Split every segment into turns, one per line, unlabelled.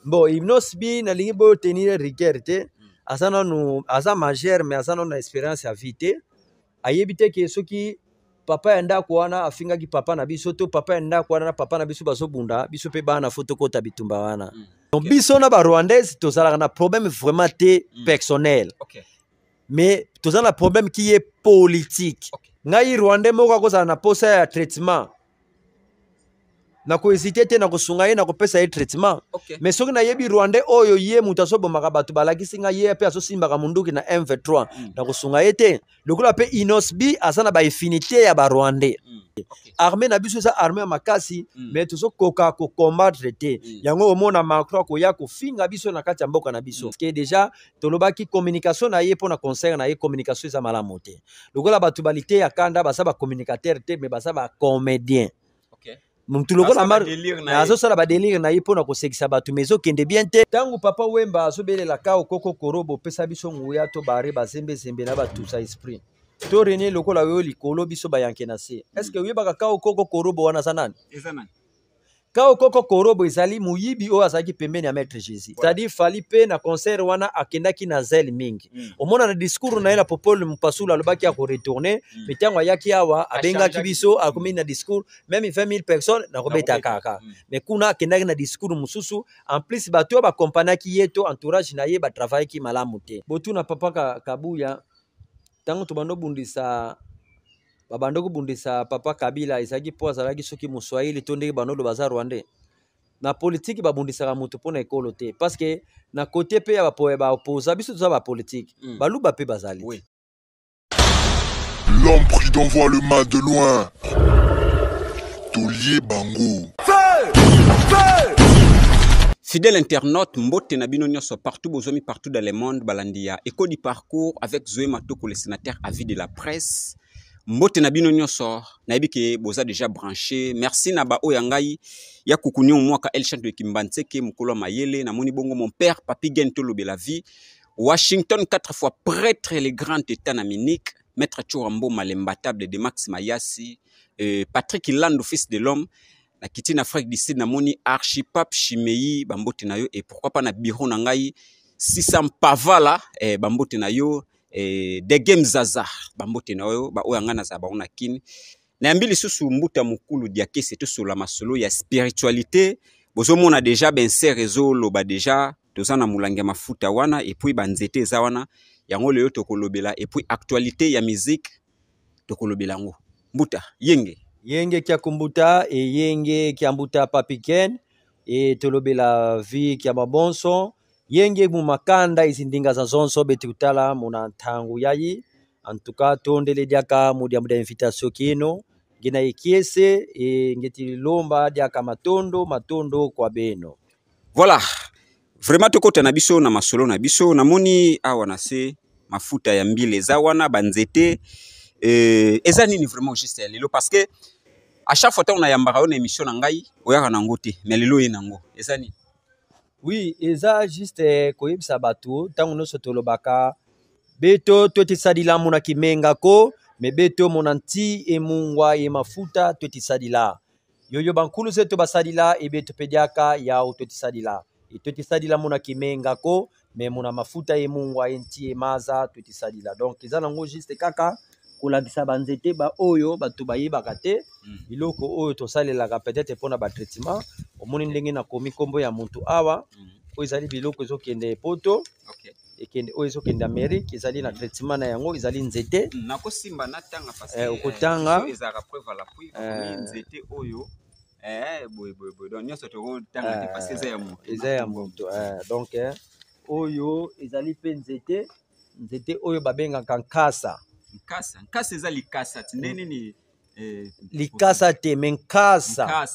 Bon, Hypnos B, na lingi bo tenir rigueur te. Asana no, asa majeur, mais asana na expérience à vite. Ayebite ke soki papa enda kuana afinga ki papa na biso to papa enda kuana na papa na biso baso bunda biso pe bana photo kota bitumba wana. Donc biso na ba rwandais to sala na problème vraiment personnel. Mais to sala problème qui est politique. Ngai rwandais moko ko sala na posa ya traitement. Na ko hésiter te na ko sunga ye na ko pesa ye traitement. Mais soki na yebi rwandais oyo ye mutaso bomaka batu balakisi nga ye pe aso simbaka munduki na M23 na ko sunga ye te. Lokola pe Hypnos B asana ba infinité ya ba rwandais. Armée na biso sa armée makasi mais tozo koka ko combattre te. Yango omona Macron ko ya ko finga biso na kati ya mboka na biso. Parce que déjà tolobaki communication na ye pona concert na ye communication za malamu te. Lokola batu balite ya kanda basa ba communicateur te mais basa ba comédien. Mutuloko na mar azo sala ba délire na yipo na ko sekisa batu mezo kende bien te tangu papa Wemba azo belela ka okoko korobo pesa biso nguya to bare bazembe zembe na batu sa esprit to rene lokola yo likolo biso bayanke na se est-ce que yeba ka okoko korobo wana sanani ezanani ka okoko korobo izali muyibi o azaki pembeni ya maître Jésus c'est-à-dire fali pe na concert wana akendaki na zel mingi omona na discours na ela popole mpasula lobaki ya ko retourner mitango yaki awa abenga kibiso akomi na discours même 20 000 personnes na kobeta kaka mais kuna akendaki na discours mususu en plus bato ba kompanaki yeto entourage na ye ba travail ki malamu te botu na papa Kabuya tango to bando bundisa babando kubundisa papa Kabila izaki po azalaki soki muswahili to ndenge banodo baza rwandais na politique babundisaka mutu pona ekolo te parce que na côté pe ya ba opposa biso to ba politique baluba pe bazali
l'homme prudent voit le mal de loin Tolier Bango
Fidèle internaute, mbote na bino nyonso partout bozomi partout dans le monde balandia écho du parcours avec Zoé Matoko le sénateur à vie de la presse. Mbote na bino nyonso na yebike boza déjà branché. Merci na ba oyangai ya kukunyo mwaka El Chante de Kimbantseke mukolo mayele na moni bongo mon père Papi Gento la vie. Washington 4 fois prêtre les grands états naminique maître Churambo Malembatable de Max Mayasi Patrick Ilando fils de l'homme na kiti na Afrique du Sud na moni archipape Chimei bambote na yo et pourquoi pas na bureau na ngai 600 pavala bambote na yo de game zaza bambote na yo ba oyo ngana za ba ona kini na mbili susu mbuta mukulu dia kese to sur la masolo ya spiritualité bozo mona déjà ben se réseau loba déjà tozana mulangia mafuta wana et puis banzete za wana yango leyo tokolobela et puis actualité ya musique tokolobela ngo mbuta yenge
kia kumbuta e yenge kia mbuta papiken e tolobela vi kia mabonso yenge mu makanda izindinga za zonso beti utala muna ntangu yayi en tout cas tondele diaka mudia muda invitation kino gina ikiese e ngeti lomba diaka matondo kwa beno
voilà vraiment tokota na biso na masolo na biso namoni awa na se mafuta ya mbile za wana banzete eza nini vraiment juste lelo parce que à chaque fois on a yambara on émission na ngai oyaka nango te mais lelo ye nango eza nini
oui eza juste koyebisa batu tango no sotolobaka beto totisadila muna kimenga ko me beto monanti emungwa ye mafuta totisadila yoyo bankulu zeto basadila ebeto pediaka ya totisadila totisadila muna kimenga ko me muna mafuta emungwa enti emaza totisadila donc eza nango juste kaka kolakisa banzete ba oyo batu bayebaka te biloko oyo tosalelaka peut-être pona ba traitement omoni ndenge na komi kombo ya muntu awa oyo ezali biloko ezokende poto ekende oyo ezokende Amérique ezali na traitement na yango ezali nzete
nakosimba natanga parce que
okotanga
ezaka preuve à l'appui nzete oyo boy donc nyonso tokotanga te parce que
eza ya muntu donc oyo ezali pe nzete oyo babengaka nkasa
eza likasa tindeni ni
likasa te menkasa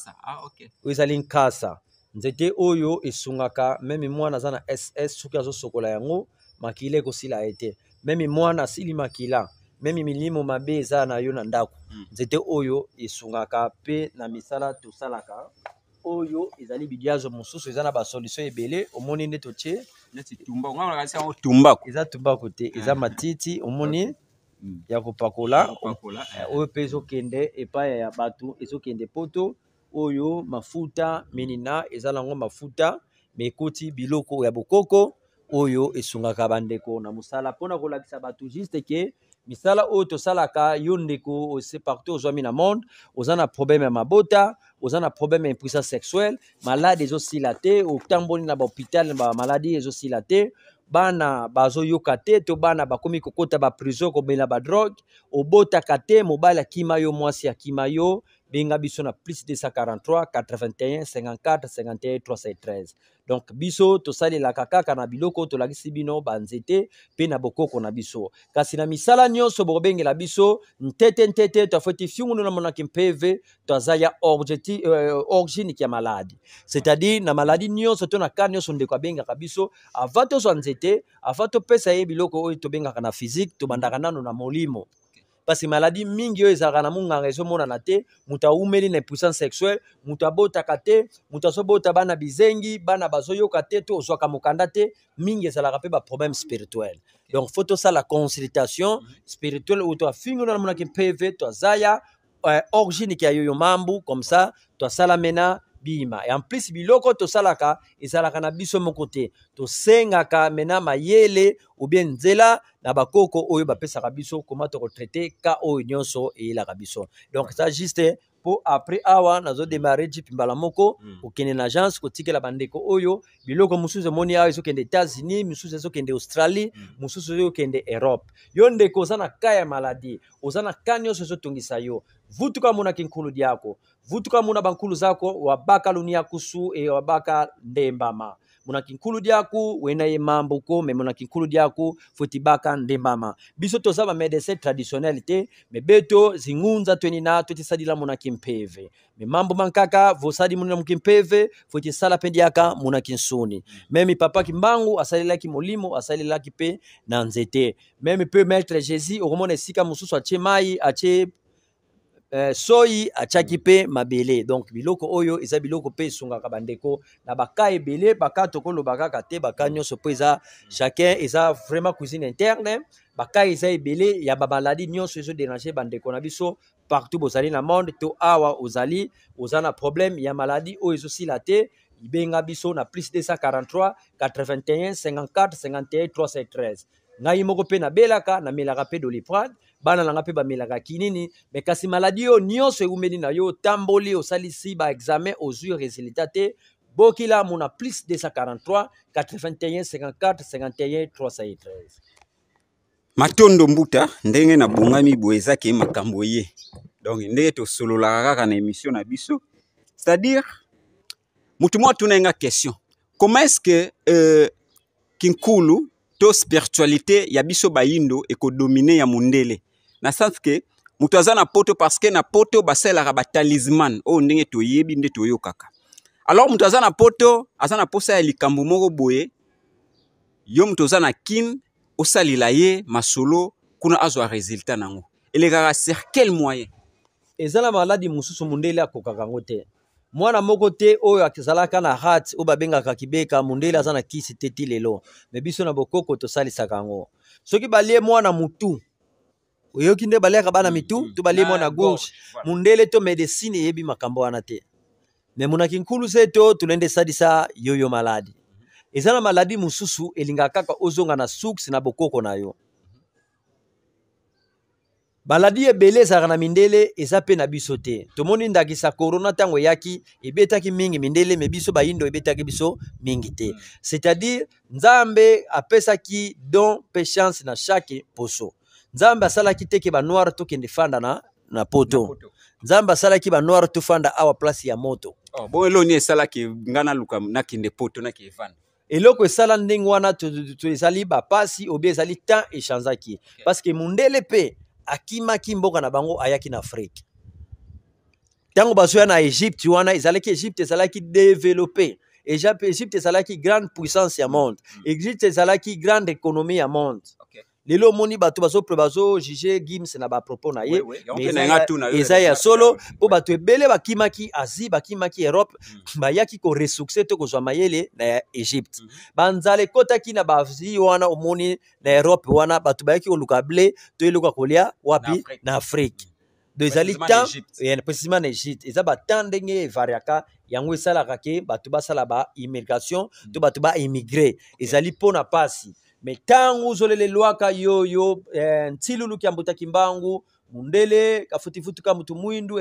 okay
oyo ezali nkasa nzete oyo esungaka meme mwana za na SS soki azosokola yango makila ekosila ete meme mwana asili makila meme milimo mabe eza na yo na ndako nzete oyo esungaka pe na misala tosalaka oyo ezali bidiazo mosusu eza na ba solution ebele omoni nde totie
neti tumba ngana kasi yango tumbako
eza tumbako te eza matiti omoni ya kopakola oyo pe ezokende epai ya bato ezokende poto oyo mafuta menina eza nango mafuta mais koti biloko ya bokoko oyo esungaka bandeko na musala pona kolakisa bato juste ke misala oyo tosalaka yo ndeko ose partout ozwami na monde oza na problème ya mabota oza na problème ya impuissance sexuelle malade ezosila te otamboli na bahôpital na bamaladi ezosila te bana bazoyoka te to bana bakomi kokota baprison kobela badrogue obotaka te mobali akima yo mwasi akima yo benga biso na plus 243 81 54 51 313 donc biso tosalelaka kaka na biloko tolakisi bino banzete pe na bokoko na biso kasi na misala nyonso bokobengela biso ntete tafoti fiungu na monaki mpeve toaza ya origine ya maladi c'est-à-dire na maladi nyonso to na ka nyonso ndeko abengaka biso avant tozwa nzete avant topesa ye biloko oyo tobengaka na physique tobandaka nano na molimo parce que maladie mingi oyo ezalaka na munganga ezomonana te moto aumeli na impuissance sexuelle moto abotaka te moto azobota bana bizengi bana bazoyoka te to ozwaka mokanda te mingi ezalaka mpe baproblème spirituel donc faut tosala consultation spirituelle oyo toafingona na monaki mpv toaza ya origine ya yoyo mambu comme ça toasala mena bima et en plus biloko tosalaka ezalaka na biso moko te tosengaka mena mayele ou bien nzela na bakoko oyo bapesaka biso koma tokotraite ka oyo nyonso eyelaka biso donc ça juste po après awa nazodemare jipi mbala moko okende na agence kotikela bandeko oyo biloko mosusu emoni awa ezokende États-Unis mosusu ezokende Australie mosusu ezokende Europe yo ndeko oza na ka ya maladi oza na ka nyonso ezotongisa yo vutuka monaki nkulu diako vutuka muna bankulu zako wabaka lunia kusu e wabaka ndembama monaki nkulu diaku wena ye mambuko me monaki nkulu diaku futibaka ndembama biso toza ba médecin traditionnel te me beto zingunza twenina totisadila monaki mpeve me mambo mankaka vosadi monaki mpeve futisala pendiaka monaki nsuni memi papa kimbangu asalelaki molimo asalelaki pe na nzete memi pe maître Jésus okomona sika mususu atie mai atie soyi achaki pe mabele donc biloko oyo eza biloko pe sungaka bandeko na baka ebele baka tokolo bakaka te baka nyonso pe eza chacun eza vraiment cuisine interne baka eza ebele ya bamaladi nyonso ezo déranger bandeko na biso partout bozali na monde to awa ozali ozana problème ya maladi oyo ezosila te ibenga biso na plus 243 81 54 51 313 ngai moko pe nabelaka namelaka pe Doliprane bana nanga pe bamelaka kinini me kasi maladi yo nyonso eumeli na yo tamboli osalisi ba examen ozwi résultat te bokila mona plus 243 81 54 51 313
Matondo Mbuta ndenge na bongami boeza ke makambo ye donc ndenge to solola kaka na émission na biso c'est-à-dire mutu mwa tunenga question comment est-ce que kinkulu to spiritualité ya biso bayindo ekodomine ya mundele na sens que mutu aza na poto parce que na poto baselaka ba talisman o ndenge toyebi nde toyokaka alors mutu aza na poto aza na posa ya likambo moko boye yo mutu aza na kin osalila ye masolo kuna azwa résultat nango elekaka sur quel moyen
ezala maladi mususu mundele akokaka ngo te mwana moko te oyo akizalaka na heart o babengaka kibeka mundele aza na kisi te ti lelo me biso na bokoko tosalisaka yango soki balie mwana mutu oyoki nde baliaka bana mitu to balie mwana gauche mundele to médecine yebi makambo wana te me munaki nkulu seto tulende sadisa yoyo maladi ezala maladi mususu elingaka kaka ozonga na suks na bokoko na yo maladi ebele ezalaka na mindele eza pe na biso te tomoni ndakisa corona ntango eyaki ebetaki mingi mindele me biso bayindo ebetaki biso mingi te c'est-à-dire nzambe apesaki don pe chance na chaque poso nzambe asalaki te ke banoir tokende fanda na poto nzambe asalaki banoir tofanda awa place ya moto
bon eloni esalaki ngana luka nakende poto naki evanda
eloko esala ndenge wana ezali bapasi obi ezali temps echanzaki parce que mundele pe akimaki mboka na bango ayaki na Afrique tango bazoya na Egypte wana ezalaki Egypte ezalaki développé Egypte ezalaki grande puissance ya monde Egypte ezalaki grande économie ya monde lelo moni bato bazo juger Gims na ba propos na ye eza ya solo po bato ebele bakimaki Asie bakimaki Europe bayaki ko resuccès to kozwa mayele na Egypte banzale kotaki na bazi wana omoni na Europe wana bato bayaki koluka blé to eluka kolia wapi na Afrique ezali
Précisément
temps
l'Égypte.
précisément en Égypte eza batemps ndenge evariaka yango esalaka ke bato basala immigration to bato baimigre ezali mpona pasi me ntango ozolelelwaka yoyo ntilulu kiambutaki mbangu mundele kafuti futuka mutu mwindu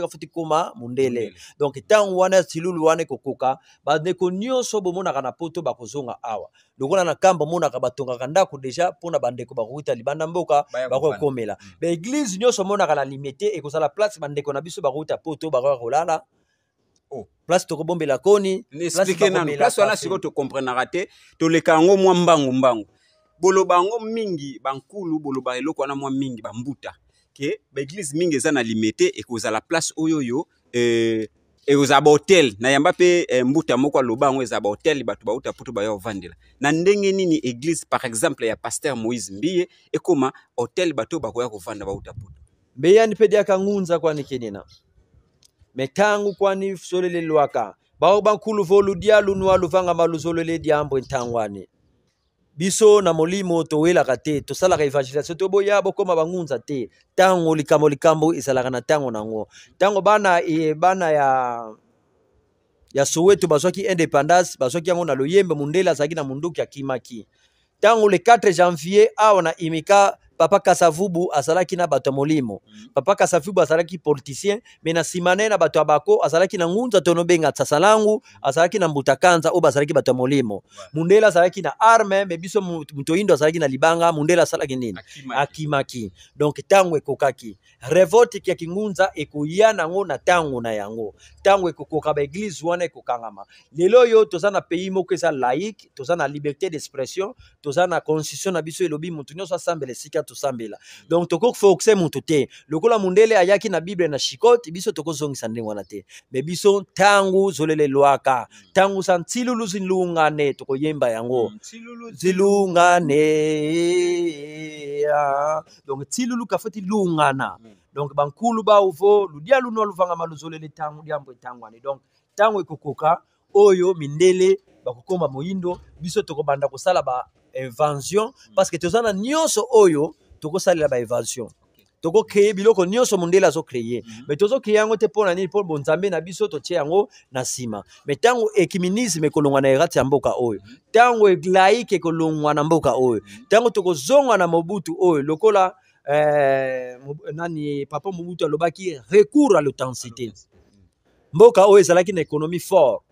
kafuti koma mundele donc ntango wana ntilulu wana ekokoka bandeko nyonso bomonaka na poto bakozonga awa lokola na kamba monaka batongaka ndako deja mpona bandeko bakokuta libanda mboka bakokomela baeglise nyonso monaka na limite ekozala place bandeko na biso bakokuta poto bakoka kolala place tokobombela koni
expliquer nanu place wana siko to comprendre te to leka yango mwa mbangu boloba yango mingi bankulu boloba eloko wana mwa mingi bambuta ke baeglise mingi eza na limite ekozala place oyoyo ekozala bahotel na yamba mpe mbuta moko aloba yango eza bahotel bato bauta poto baya ovandela na ndenge nini église par exemple ya pasteur Moïse Mbiye ekoma hotel bato bakoya kovanda bauta poto
mbeyani mpe diaka ngunza kwani kenena metangu kwani solelelwaka bao bankulu voludia lunwa luvanga maluzolele diambo ntangwani biso na molimo towelaka te tosalaka evangelisation toboya bokoma bangunza te tango likambo esalaka na tango nango tango bana ya Soweto bazwaki indépendance bazwaki yango na loyembe mundela azalaki na munduki ya kimaki tango le 4 janvier awa na imika Papa Kasavubu azalaki na bato molimo Papa Kasavubu azalaki politicien mais na simane na bato abako azalaki na ngunza tonobenga tsasalangu azalaki na mbutakanza o bazalaki bato molimo mundela azalaki na arme mais biso mutoindo azalaki na libanga mundela azalaki nini akimaki donc tango ekokaki revolte kia kingunza ekoyana ngo na tango na yango tango ekokoka ba église wana ekokangama lelo yo toza na pays moko eza laïque toza na liberté d'expression toza na constitution na biso elobi mutu nyonso asambela sika tosambela donc toko fokuser mutu te lokola mundele ayaki na bible na shikoti biso toko zongisa ndenge wana te mais biso tangu zolele lwaka tangu santilulu zilungane toko yemba yango zilungane donc tilulu kafati lungana donc bankulu ba uvo ludia luno luvanga maluzolele tangu diambo tangwane donc tangu ekokoka oyo mindele bakokoma moindo biso tokobanda kosala ba invention parce que tozana nyonso oyo tokosalela ba invention toko créer biloko nyonso mundela zo créer mais tozo créer yango te pona nini po bonzambe na biso to tie yango na sima mais tango ekiminisme kolongwa na erati ya mboka oyo tango laïque kolongwa na mboka oyo tango tokozonga na Mobutu oyo lokola nani papa Mobutu alobaki recours à l'authenticité mboka oyo ezalaki na économie fort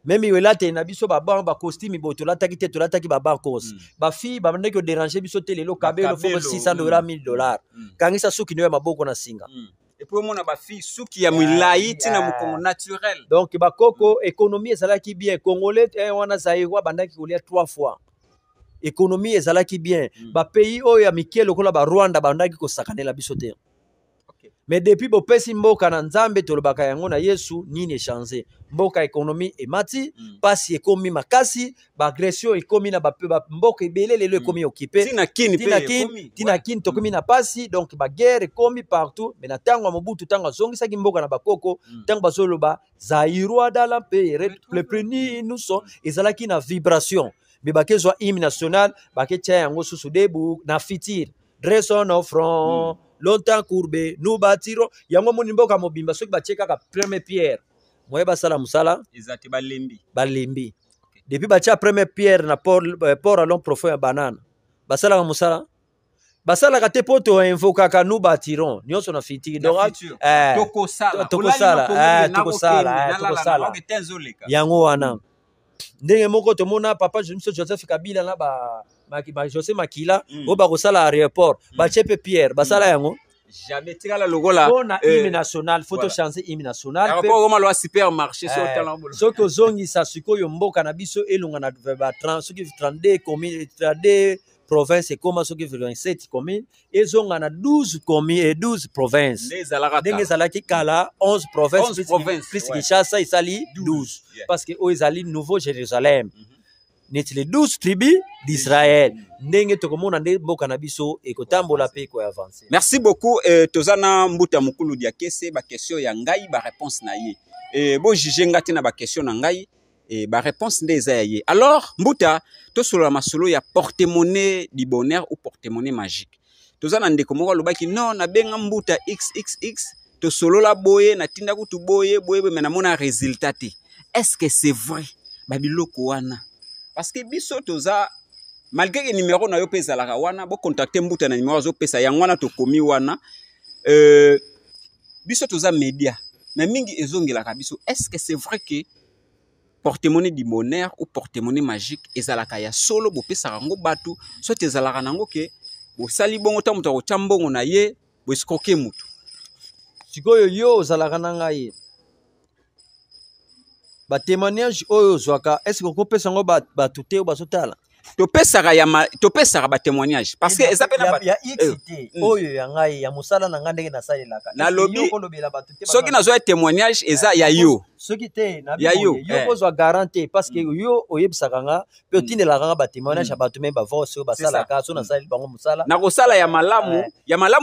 même yolate na biso ba costume boto lataki te tolataki ba bankos ba fille ba ndeko déranger biso te lelo kabelo foko $600 $1000 kangisa suki nyo ya maboko na singa
et puis mona ba fille suki ya milai tina mukongo naturel
donc ba koko économie ezalaki bien congolais wana zairwa bandaki kolia 3 fois économie ezalaki bien ba pays oyo ya mikie lokola ba Rwanda bandaki ko sakanela biso te mais depuis bopesi mboka na nzambe tolobaka yango na Yesu nini changer mboka économie emati pasi ekomi makasi ba agression ekomi na ba mboka ebele lelo ekomi occupé tina kini tokomi na pasi donc ba guerre ekomi partout mais na tango Mobutu tango zongisaki mboka na bakoko tango bazoloba Zairwa dala pe le preni nous sont ezalaki na vibration mais bakezwa hymne national baketia yango susu debu na fitir dressons nos fronts longtemps courbé nous bâtirons yango moni mboka mobimba soki batie kaka première pierre moye basala musala
ezati
balembi depuis batia première pierre na port à long profond ya banana basala musala basala kate poto invokaka nous bâtirons nyonso na fitiki donc tokosala yango wana ndenge moko tomona papa Joseph Kabila na ba José Makila o ba kosala aéroport ba chepe Pierre basala yango
jamais tikala logola
on hymne national photo changer hymne national
rapport au malo supermarché sur talent
soko zongi sa sikoyo mboka na biso elunga na ba 30 soki 32 communes 32 provinces comme soki 27 communes ezonga na 12 communes et 12 provinces ndenge zalaki kala 11 provinces plus Kinshasa isali 12 parce que o ezali nouveau Jérusalem neti les 12 tribus d'Israël ndenge tokomona nde mboka na biso ekotambola pe ko avancer.
Merci beaucoup tozana mbuta mukulu dia kese ba question ya ngai ba réponse na ye bo juger ngati na ba question na ngai ba réponse nde eza ye. Alors mbuta to solo masolo ya porte-monnaie du bonheur ou porte-monnaie magique toza na ndeko moko alobaki non nabenga mbuta xxx to solola boye na tinda kutu boye boye mais namona résultat te. Est-ce que c'est vrai babiloko wana? Parce que biso toza malgré que numéro na yo pesa la wana bo contacter mbuta na numéro zo pesa yang wana to komi wana biso toza média mais mingi ezongela biso. Est-ce que c'est vrai que porte-monnaie du bonheur ou porte-monnaie magique ezalaka ya solo bo pesa rango batu so tezalaka nango ke bo sali bongo ta mutu ko chambongo na ye bo escroquer mutu?
Sikoyo yo ozalaka na ngai ba témoignage oyo zwaka, est-ce que kopesa ngo batu te bazotala
topesaka ba témoignage parce que eza pena
ya xité oyo ya ngai ya musala na ngande ndenge nasalelaka
na lobi soki nazo ya témoignage eza ya yo
soki te na
ya yo
kozwa garantie parce que yo oyebisaka nga pe otindelaka nga ba témoignage ya bato me bavoce oyo basalaka so nasali bango musala
na kosala ya malamu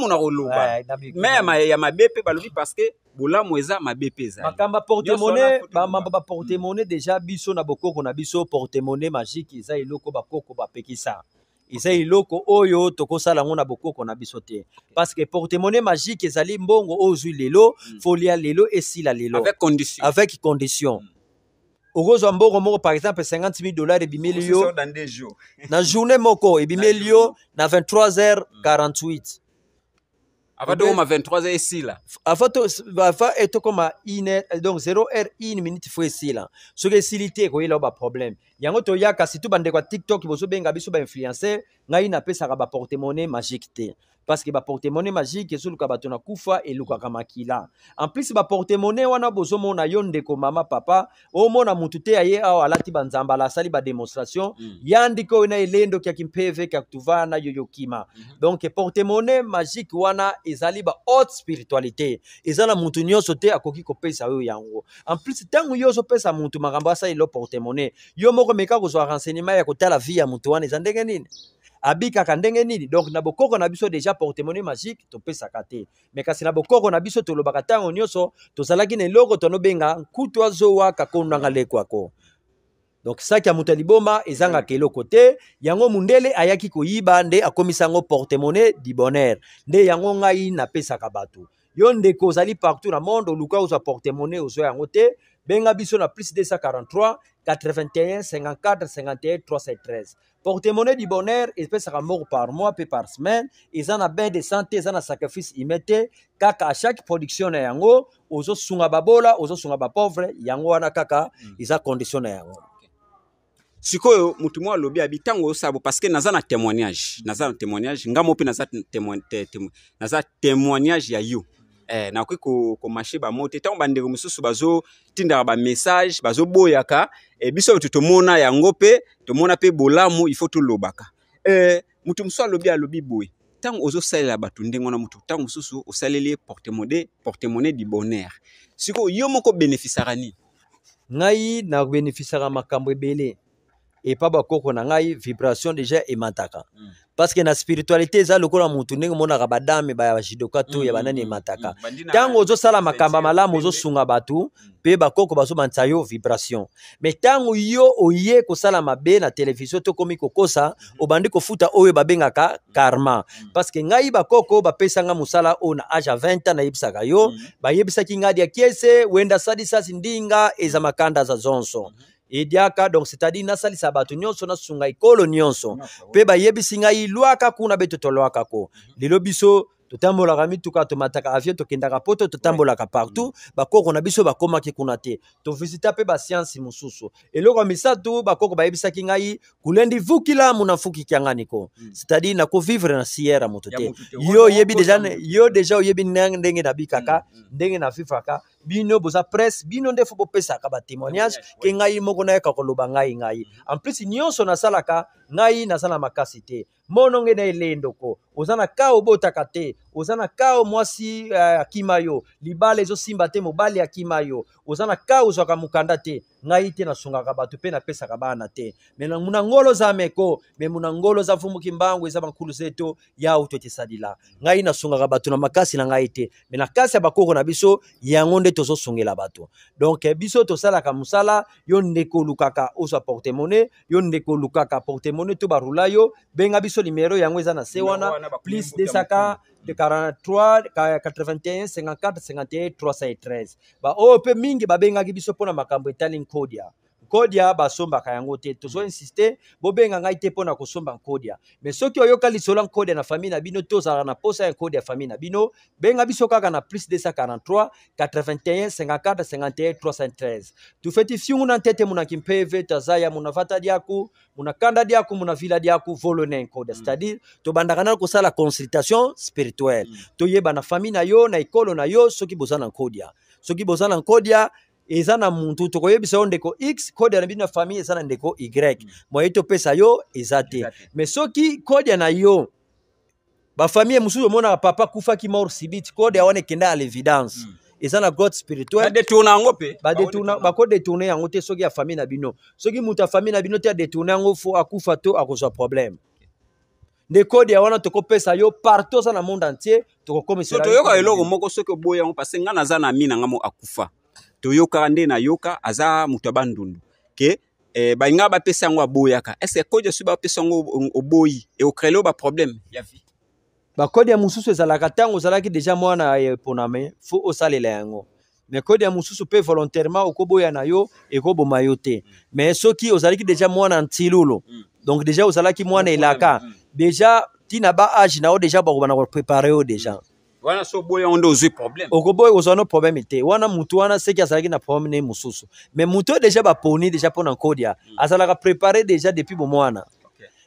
na koloba mais ya mabe pe balobi parce que bolamu eza mabe pe eza
makamba porte-monnaie ba porte-monnaie déjà biso na bokoko na biso porte-monnaie magique eza iloko bakoko bapekisa eza iloko oyo tokosala ngo na bokoko na biso te parce que porte-monnaie magique ezali mbongo ozwi lelo folia lelo esila lelo avec condition okozwa mbongo moko par exemple $50,000 ebimeli yo na journée moko ebimeli yo na 23h48
avant de 23h ici là.
Avant eto comme donc 0h 1 minute fois ici là. Ce que silité ko yela ba problème. Yango to yaka si tout bande kwa TikTok bozo benga biso ba influencer ngai na pesa ba porte-monnaie magique te. Parce que ba porte-monnaie magique ezuluka bato na kufa eluka kama kila. En plus ba porte-monnaie wana bozo mona yonde ko mama papa o mona mutu te aye awa alati banzamba la sali ba démonstration yandiko na elendo kya kimpeve kya kutuvana yoyokima. Donc porte-monnaie magique wana ezali ba haute spiritualité ezala mutu nyonso te akoki kopesa oyo yango. En plus tango yo zo pesa mutu makambo asa ilo porte-monnaie yo moko meka kozwa renseignement ya kotala vie ya mutu wana ezandenge nini abika kandenge nini. Donc na bokoko na biso déjà porte-monnaie magique to pesa kate mais kasi na bokoko na biso to lobaka tango nyonso to salaki ne loko to no benga kutu azowa kakondanga lekwako. Donc ça qui a mutu liboma ezanga kelo côté yango mundele ayaki koyiba nde akomisango porte-monnaie du bonheur nde yango ngai na pesa kabatu yo ndeko ozali partout na monde oluka oza porte-monnaie ozo yango te benga biso na plus 243 81 54 51 313 porte-monnaie du bonheur espèce mort par mois peu par semaine ils en a bien de santé ils en a sacrifice immédiat kaka à chaque production na yango ozo sunga babola ozo sunga ba pauvre yango wana kaka isa condition na yango.
Sikoyo mutu mwa lobi abitango sabo parce que naza na témoignage ngamo pe naza témoignage ya yo na ko marché ba mote tango bandeko mususu bazo tinda ba message bazo boyaka biso tutomona yango pe tomona pe bolamu il faut to lobaka mutu musu alobi boy tango ozo salela batu ndengo na mutu tango mususu osaleli porte-monnaie du bonheur siko yo moko bénéficiera ni
ngai na bénéficiera makambo ebele et pas bakoko na ngai vibration déjà emataka parce que na spiritualité eza lokola mutu ndenge mona ka badame ba jidoka to ya banani emataka tango ozo sala makamba malamu ozo sunga batu pe bakoko bazo banza yo vibration mais tango yo oye ko sala mabe na télévision to komi kokosa obandi ko futa oyo babengaka karma parce que ngai bakoko bapesa nga musala ona age 20 ans na yebisaka yo ba yebisaki ngadi ya kiese wenda sadisa ndinga eza makanda za zonso Ediaka donc c'est-à-dire nasali sabatu nyonso na sunga ikolo nyonso pe ba yebisi ngai lwaka kuna beto tolwaka ko lelo biso totambolaka mituka tomataka avion tokendaka poto totambolaka partout bakoko na biso bakomaki kuna te to visita pe ba science mususu eloko misatu bakoko bayebisaki ngai kulendi vukila munafuki kyangani ko c'est-à-dire na ko vivre na sierra moto te yo yebi déjà yebi ndenge na bikaka ndenge na fifaka bino boza presse bino ndefo bopesa ka ba témoignage ke ngai moko na ka koloba ngai en plus nyonso na salaka ngai na sala makasi te mononge na elendo ko ozana ka obotaka te ozana kao mwasi akima yo libala ezosimba te mobali akima yo ozana kao ozwaka mukanda te ngai te nasungaka bato pe napesaka bana te me muna ngolo za meko me muna ngolo za vumuki mbangu eza bankulu zeto ya utotesadila ngai nasungaka bato na makasi na ngai te me na kasi ya bakoko na biso yango nde tozosungela bato donc biso tosalaka musala yo ndeko lukaka ozwa porte-monnaie yo ndeko lukaka porte-monnaie to barula yo benga biso numero yango eza na se wana plus 200 de 43 81 54 51 313 ba o pe mingi babengaki biso pona makambo etali nkodia nkodia basombaka yango te tozo insister bobenga ngai te pona kosomba nkodia mais soki oyoka lisolo nkodia na famille na bino tozala na posa ya nkodia famille na bino benga biso kaka na plus 243 81 54 51 313 tufeti fiungu na ntete muna kimpeve tazaya muna vata diaku muna kanda diaku muna vila diaku volone nkodia c'est-à-dire tobandaka na kosala consultation spirituelle toyeba na famille na yo na ekolo na yo soki bozana nkodia soki bozana nkodia eza na muntu tokoyebisa yo ndeko x kode na bino na famille eza na ndeko y moye topesa yo eza te mais soki kode na yo bafamille mosusu omonaka papa kufaki mort subite kode awana ekenda à l'évidence eza na god spirituel
badetourne yango mpe
bakodetourne yango te soki ya famille na bino soki moto ya famille na bino te adetourne yango fo akufa to akozwa problème nde kode ya wana tokopesa yo partout za na monde entier tokokomisa
toyoka eloko moko soki oboya yango parce nga naza na mina ngamo akufa toyoka nde na yoka aza mutu bandundu ke bainga bapesa yango aboyaka est-ce que kode su bapesa yango oboyi e okrelo ba problème ya vie
bakode ya mususu ezalaka ntango ozalaki deja mwana eponame fo osalela yango mais kode ya mususu mpe volontairement okoboya na yo ekoboma yo te mais soki ozalaki deja mwana ntilulu donc deja ozalaki mwana elaka deja tina ba age na o deja bakobana koprepare yo deja
wana so boya ondo ozwi problème
okoboya ozwa no problème te wana mutu wana seki azalaki na problème ne mususu mais mutu deja baponi deja mpona nkodia azalaka préparé deja depuis bomwana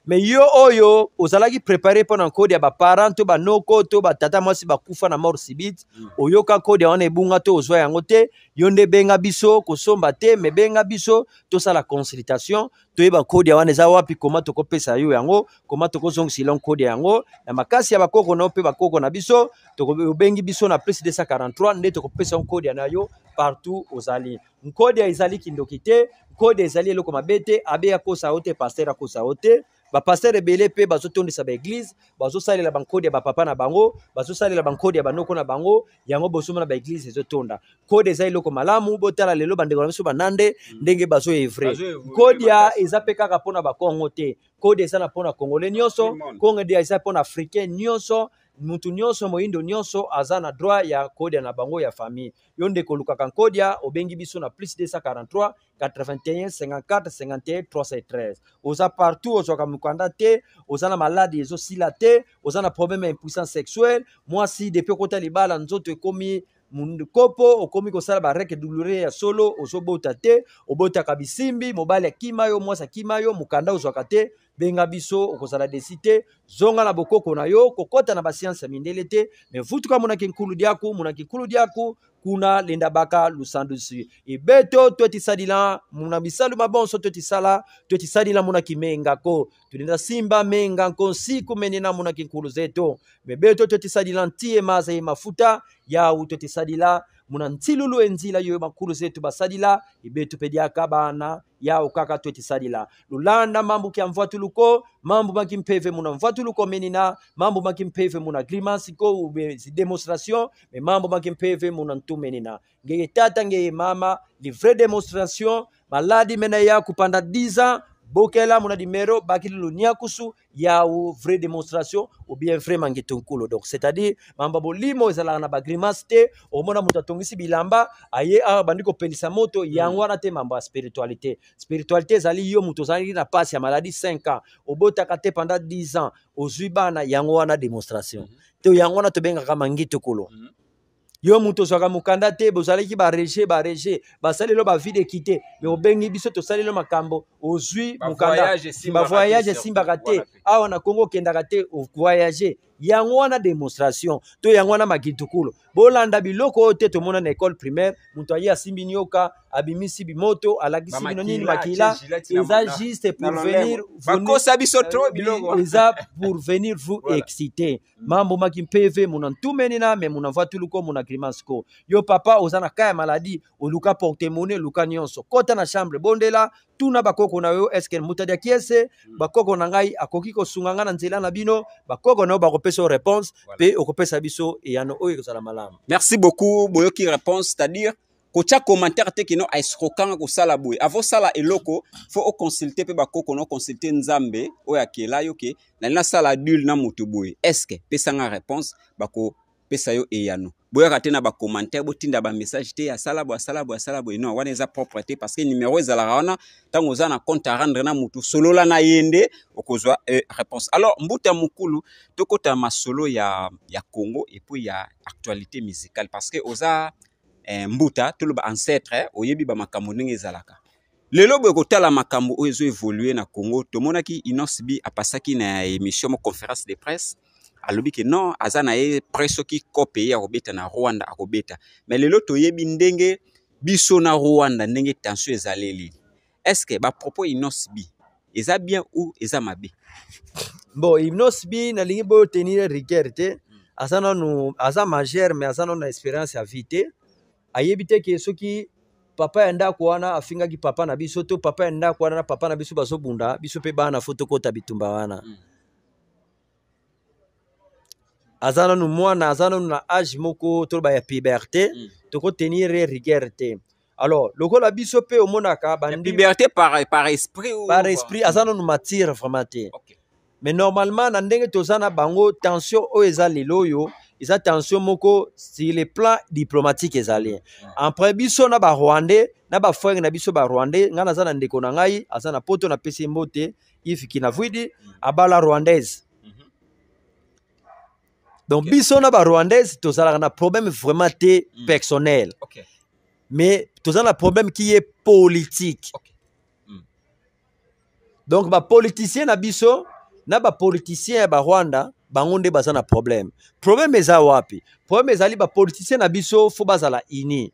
mais yo oyo ozalaki préparé mpona nkodia baparent to banoko to batata mwasi bakufa na mort subite oyoka kodia wana ebunga to ozwa yango te yo nde benga biso kosomba te me benga biso tosala consultation toyeba kodia wana eza wapi koma tokopesa yo yango koma tokozongisila nkodia yango na makasi ya bakoko na mpe bakoko na biso tokobengi biso na plus 243 nde tokopesa nkodia na yo partout ozali nkodia ezali kindoki te nkodia ezali eloko mabe te abe akosa yo te paster akosa yo te bapaster ebele pe bazotondisa baeglise bazosalela bankode ya bapapa na bango bazosalela bankode ya banoko na bango yango bosomona baeglise ezotonda kode eza eloko malamu botala lelo bandeko na biso banande ndenge bazoevre kodia eza mpe kaka mpona bakongo te kode eza na mpona congolais nyonso kodia eza mpona africain nyonso mutu nyonso moyindo nyonso aza na droit ya kodia na bango ya famille yo ndeko lukaka nkodia obengi biso na plus 243 81 54 51 313 oza partout ozwaka mukanda te oza na maladi ezosila te oza na problème ya impuissance sexuelle mwasi depuis okota libala nzoto ekomi kopo okomi kosala bareke douloureux ya solo ozobota te obotaka bisimbi mobali akima yo mwasi akima yo mukanda ozwaka te benga biso okozala desi te zonga na bokoko na yo kokota na basianse ya mindele te me vutuka monaki nkulu diaku kuna lenda baka lusandusi ibeto totisadila muna bisalu mabonso totisadila monaki mengako tulenda simba menganko siku menena monaki nkulu zeto mebeto totisadila ntie maza ye mafuta ya utotisadila muna ntilulu enzila yo makulu zetu basadila ibetu pediaka bana ya ukaka totisadila lulanda mambu kia mvwatuluko mambu makimpeve muna mvwatuluko menina mambu makimpeve muna grimasiko ube demonstration me mambu makimpeve muna ntumenina ngeye tata ngeye mama li vraie démonstration maladi mena ya kupanda 10 ans bokela muna dimero bakili lunia kusu ya ou vraie démonstration ou bien vraiment ngetonkulo donc c'est-à-dire mamba bolimo ezala na bagrimace te omona mutu atongisi bilamba aye a bandiko pelisa moto yango wana te mamba spiritualité ezali yo mutu zali na passe ya maladie 5 ans obotaka te pendant 10 ans ozwi bana yango wana démonstration te yango wana to benga kama ngitokolo yo muto zwaka mukanda te bozalaki barege basalelo bavide kite me obengi biso tosalelo makambo ozwi mukanda ba voyage simbaka te awa na Congo kendaka te voyager yango wana démonstration to yango wana makitukulu bolanda biloko te to mona na école primaire muto aye asimbi nyoka abimisi bimoto alakisi bino nini makila eza juste pour venir
bakosa biso trop biloko
eza pour venir vous exciter mambo maki PV muna ntumeni na me muna vatuluko muna grimasko yo papa ozana kaya maladie oluka porte-monnaie luka nyonso kota na chambre bondela tuna bakoko na yo eske mutadi akiese bakoko na ngai akoki kosunga nga na nzela na bino bakoko na yo bakopesa réponse pe okopesa biso eyano oyo kozala malamu.
Merci beaucoup boyoki réponse, c'est-à-dire kocha commentaire te kino aisrokanga ko sala boy avant sala eloko faut o consulter pe bakoko no consulter nzambe oya kela yo ke na sala dul na mutu boy est-ce que pesa nga réponse bako pesa yo eyano boya kate na ba commentaire botinda ba message te ya sala bo non wana eza propreté parce que numéro ezala wana tango za na compte à rendre na mutu solo la na yende okozwa réponse. Alors mbuta mukulu tokota masolo ya Congo et puis ya actualité musicale parce que oza mbuta tout le ancêtre oyebi ba makambo ndenge ezalaka lelo boye kotala makambo oyo ezo évoluer na Congo tomonaki Inosbi apasaki na émission mo conférence de presse alobi ke non azana ye presso ki kope ya kobeta na Rwanda akobeta mais lelo toyebi ndenge biso na Rwanda ndenge tension ezaleli est-ce que ba propos Inosbi eza bien ou eza mabe?
Bon Inosbi na lingi bo tenir rigueur te azana no aza majeur mais azana na expérience ya vie ayebi te ke soki papa ya ndako wana afingaki papa na biso to papa ya ndako wana na papa na biso bazobunda biso pe bana foto kota bitumba wana azana no mwana azana na âge moko to ba ya puberté to ko tenir rigueur te. Alors lokola biso pe omonaka bandi
liberté par esprit ou
par esprit azana no matière vraiment te. Mais normalement na ndenge tozana bango tension o ezali loyo isa tension moko sur le plan diplomatique ezali après biso na ba Rwandais na ba frère na biso ba Rwandais ngana zana ndeko na ngai azana poto na pesi mbote ifiki na vuidi abala rwandaise donc biso na ba Rwandaise tozala na problème vraiment te personnel mais tozala problème qui est politique donc ba politicien na biso na ba politicien ba Rwanda bango nde baza na problème eza wapi problème ezali ba politicien na biso fo bazala ini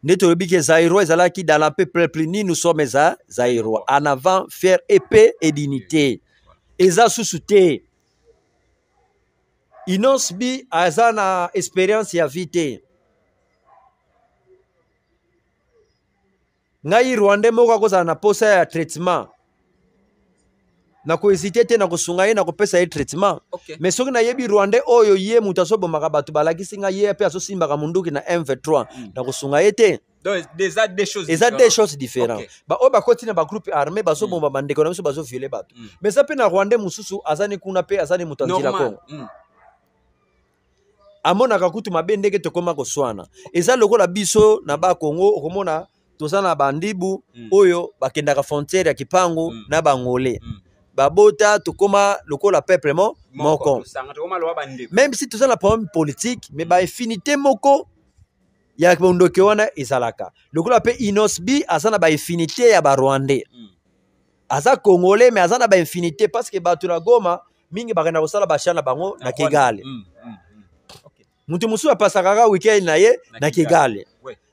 nde toyebi ke Zaïro ezalaki dans la peuple ni nous sommes Zaïro en avant faire épée et dignité eza susu te Inosbi aza na expérience ya vie te ngai Rwandais moko akozala na posa ya traitement na ko hésiter te na ko sunga ye na ko pesa ye traitement mais soki na yebi Rwandais oyo ye mutu asobomaka bato balakisi nga ye pe asosimbaka munduki na M23 na ko sunga ye te.
Donc déjà des choses
différentes ba o ba koti na ba groupe armé basobomba bandeko na biso bazo violer bato mais ça pe na Rwandais mususu azani kuna pe azani mutanzila Kongo amonaka kutu mabe ndenge tokoma koswana eza lokola biso na ba Congo okomona tozana bandibu oyo bakendaka frontière ya kipango na bangole babota tokoma lokola peuple moko même si tozana problème politique mais ba affinité moko ya bondoke wana ezalaka lokola pe Inosbi azana ba affinité ya ba Rwandais aza congolais mais azana ba affinité parce que bato na Goma mingi bakenda kosala bashana bango na Kigali mutu musu apasaka weekend na ye na Kigali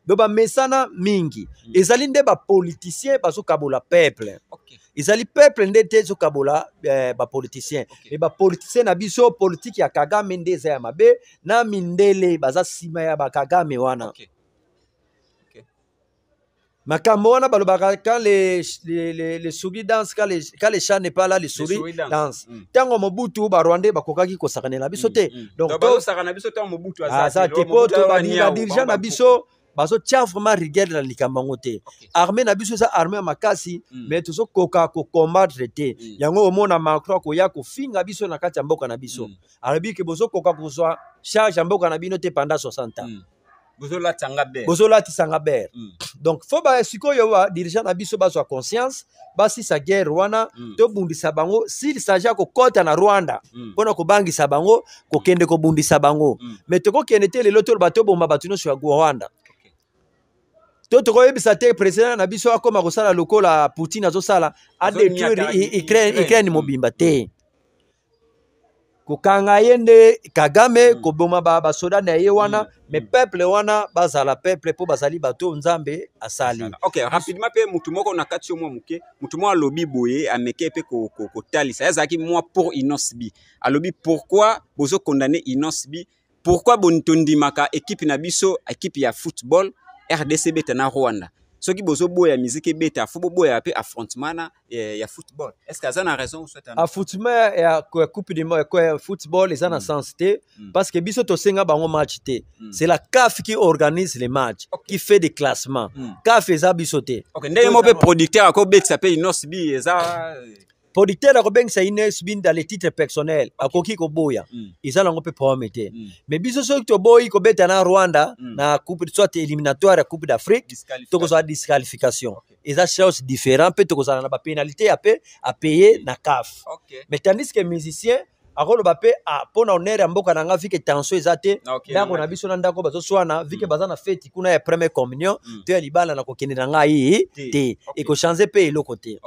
doba mesana mingi ezali nde ba politicien bazo kabola peuple ezali peuple nde te zo kabola ba politicien mais ba politicien na biso politique ya Kagame nde za ya mabe na mindele baza sima ya ba Kagame wana makambo wana balobaka quand les souris dansent quand les chats n'est pas là les souris dansent tango Mobutu ba Rwandais bakokaki kosakanela biso te donc
bazosakana biso tango Mobutu
aza te poto ba dirigeant na biso bazo tia vraiment rigueur na likambango te armée na biso sa armée makasi mais tozo koka ko combattre te yango omona Macron ko ya ko finga biso na kati ya mboka na biso arabi ke bozo koka ko so charge ya mboka na bino te pendant 60 ans bozola tisanga ber donc faut ba sikoyo wa dirigeant na biso bazwa conscience basi sa guerre wana to bundisa bango s'il s'agit ko kota na Rwanda pona ko bangisa bango ko kende ko bundisa bango mais to ko kende te lelo to bato bomba batuno sur Rwanda to ko yebisa te président na biso akoma ko sala lokola Poutine azo sala a détruire Ukraine mobimba te kokanga ye nde Kagame koboma basoda na ye wana mais peuple wana bazala peuple po bazali bato nzambe asali.
Ok, rapidement pe mutu moko na kati yo mwa muke mutu mwa alobi boye ameke pe kotalisa yazaki mwa pour Inosbi alobi pourquoi bozo condamner Inosbi, pourquoi bonitondimaka équipe na biso équipe ya football RDC beta na Rwanda soki bozo boya musique beta fo boya pe affrontement ya football, est-ce que ça na raison ou soit
a football ya coupe du monde quoi football les en sens té parce que biso to senga bango match té c'est la CAF qui organise les matchs qui fait des classements CAF eza biso té.
OK ndenge mo pe producteur ko bet ça pe Inosbi eza
producteur a ben ça Inosbi dans les titres personnels akoki ko boya eza lango pe prometé mais biso soki to boyi ko beta na Rwanda na coupe soit éliminatoire ya coupe d'Afrique to ko soit disqualification eza chose différent pe to ko na ba pénalité à payer na CAF mais tandis que musicien akolo bape a pona honneur mboka na nga vike tension ezate ndako na biso na ndako bazo swana vike bazana fête kuna ya première communion to ya libala na kokende na ngai te et ko changer pe eloko te.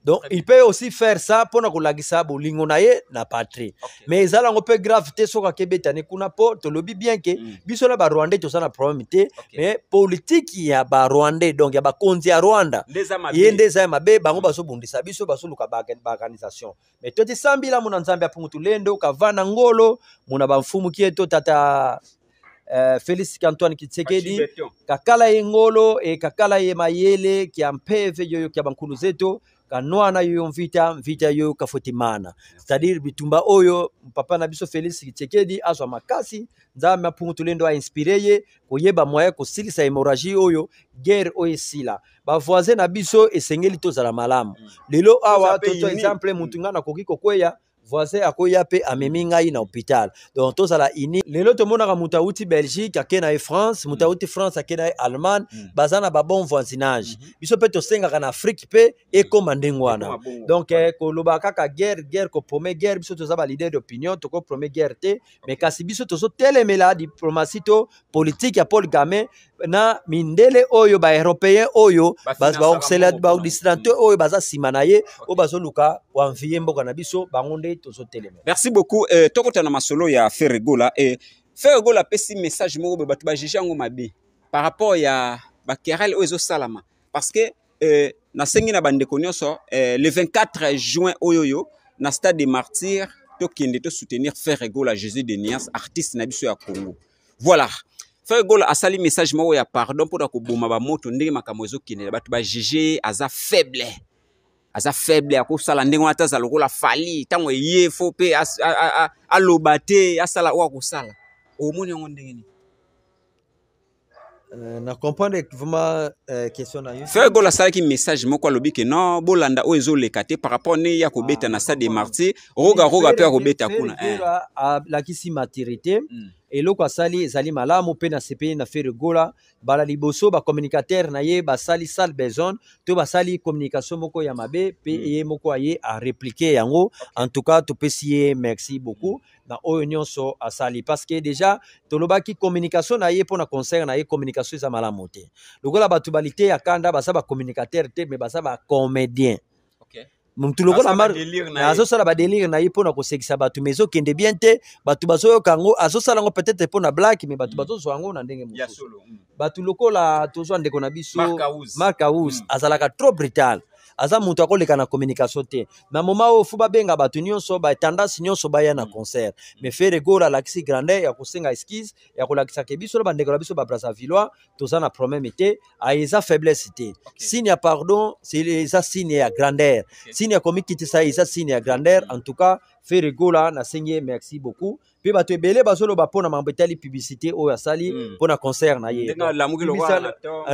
Donc il peut aussi faire ça pour kolagisa bolingo na ye na patrie mais ezala ngo pe gravité soka kebetane kuna po to lobi bien que biso na ba Rwandais to sana problème te mais politique ya ba Rwandais donc ya ba konzi ya Rwanda yende za mabe bango baso bundisa biso baso luka ba organisation mais to ti sambila muna nzambe apungutu lendo kavana ngolo muna ba mfumu kieto tata Félix Antoine Kitsekedi kakala ngolo e kakala ye mayele ki ampeve yoyo ki bankulu zeto kanwana yoyo mvita yoyo kafotimana c'est-à-dire bitumba oyo papa na biso Félix Kitsekedi azwa makasi nzambe apungutu lendo a inspiré ye koyeba moya ko silisa hémorragie oyo guerre oyo sila ba voisin na biso esengeli tozala malamu lelo awa toto exemple mutunga na koki kokweya voisin akoya pe amemi ngai na hôpital donc tozala ini lelo to monaka muta uti Belgique akena e France muta uti France akena e Allemagne bazana ba bon voisinage biso pe to senga na Afrique pe e koma ndengwana donc ko loba kaka guerre ko promet guerre biso to zaba leader d'opinion to ko promet guerre te mais kasi biso to so telemela diplomatie to politique ya Paul Kagame na mindele oyo ba européen oyo ba oxelade ba distrante oyo baza simanaye o bazo luka wa mviye mboka na biso bangonde.
Merci beaucoup. Tokota na masolo ya Ferregola et Ferregola pesi message mo be batu ba jijango mabe par rapport ya ba querelle ozo salama parce que na sengi na bande konyoso le 24 juin oyoyo na stade des martyrs to kende to soutenir Ferregola Jésus de Nias artiste na biso ya Congo. Voilà. Ferregola a sali message mo ya pardon pour ko boma ba moto ndenge makambo ezo kende batu ba juger aza faible akosala ndenge wana taza lokola fali tango ye fo pe aloba te asala oyo akosala omoni yango ndenge nini
na comprendre vraiment question na yo
Ferregola asalaki message moko alobi ke non bolanda oyo ezoleka te par rapport ne ya kobeta na stade des martyrs roga pe akobeta kuna
lakisi maturité eloko asali ezali malamu pe na CPI na Ferregola bala liboso ba communicateur na ye basali sale besoin to basali communication moko ya mabe pe ye moko aye a répliquer yango en tout cas to pesier merci beaucoup na oyo nyonso asali parce que déjà tolobaki communication na ye pona concert na ye communication za malamu te lokola batu balite ya kanda basa ba communicateur te mais basa ba comédien muntu lokola mar azo sala ba délire na ye pona ko sekisa batu mezo kende bien te batu bazo yokango azo sala ngo peut-être pona black mais batu bazo zwango na ndenge mususu batu lokola tozwa ndeko na biso Mark House azalaka trop brutal aza mutu akoleka na communication te na moment oyo fu babenga batu nyonso ba tendance nyonso baya na concert mais Ferregola lakisi grandeur ya kosenga esquisse ya kolakisa ke biso ba ndeko na biso ba Brazzavillois toza na problème te aiza faiblesse te signe ya pardon c'est ça signe ya grandeur signe ya komikiti ça isa signe ya grandeur en tout cas Ferregola na sengi merci beaucoup pe bato ebele bazolo ba pona mambetali publicité oyo asali pona concert na ye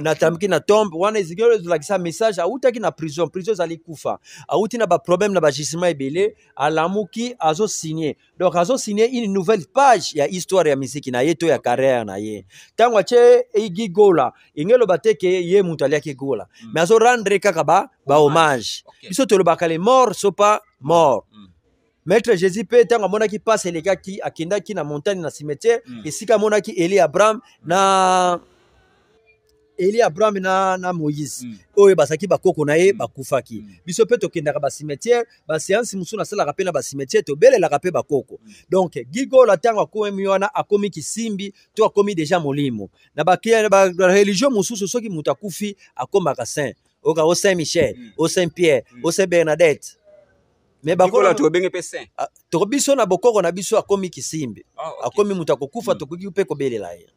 na tamki na tombe wana ezigelo lakisa message autaki na prison zali kufa auti na ba problème na ba gisement ebele alamuki azo signer donc azo signer une nouvelle page ya histoire ya musique na ye to ya carrière na ye tango ache Gigola ingelo bateke ye mutu aliaki gola mais azo rendre kaka ba hommage biso to lo bakale mort so pas mort. Maître Jésus pe tango monaki passe elekaki akendaki na montagne na cimetière esika monaki Eli Abraham na Eli Abraham na Moïse oyo basaki bakoko na ye bakufaki biso pe tokendaka ba cimetière ba séance musu na sala rapena ba cimetière to belelaka pe bakoko donc gigo la tango akomi wana akomi kisimbi to akomi déjà molimo na ba religion mususu soki mutu akufi akomaka saint oka o Saint Michel o Saint Pierre o Saint Bernadette mais
bakola to benge pe saint
to biso na bokoko na biso akomi kisimbi akomi mutu akokufa tokoki pe kobelela ye